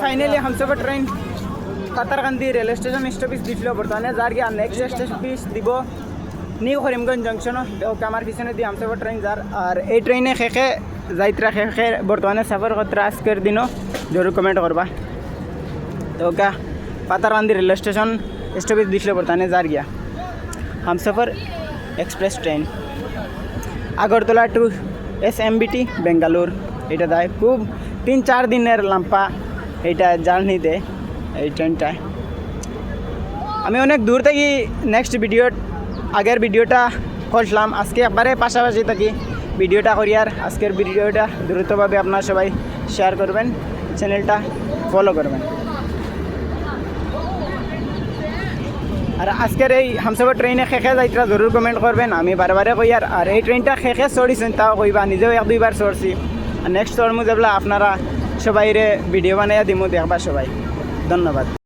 Finally Humsafar train Patharkandi rail station stoppage দিছিল বর্তমানে যার গিয়ে নেক্সট স্টপেজ দিব নিউ করিমগঞ্জ জংশন ওকে আমার পিছনে দিয়ে হামসফর ট্রেন যার আর এই ট্রেনে শেষে যাইত্রা শেষে বর্তমানে সফর করতে আজকের দিনও জরুর কমেন্ট করবা তো okay Patharkandi rail station stoppage দিছিল বর্তমানে যার গিয়া Humsafar express train Agartala to SMBT Bengaluru এটা দেয় খুব 3-4 দিনের লম্বা এইটা জার্নিতে এই ট্রেনটায় আমি অনেক দূর থেকে নেক্সট আগের ভিডিওটা করলাম আজকে একবারে পাশাপাশি থাকি ভিডিওটা করি আর আজকের ভিডিওটা দ্রুতভাবে আপনারা সবাই শেয়ার করবেন চ্যানেলটা ফলো করবেন আর আজকের এই হামসফর ট্রেনে শেষে যাইত্রা জরুর কমেন্ট করবেন আমি বারে কই আর এই ট্রেনটা শেষে চড়িছেন তাও কইবা নিজেও 1-2 বার চড়ছি আর নেক্সট চড়মু যাবলা আপনারা সবাইরে ভিডিও বানাইয়া দিমু দেখবা সবাই ধন্যবাদ।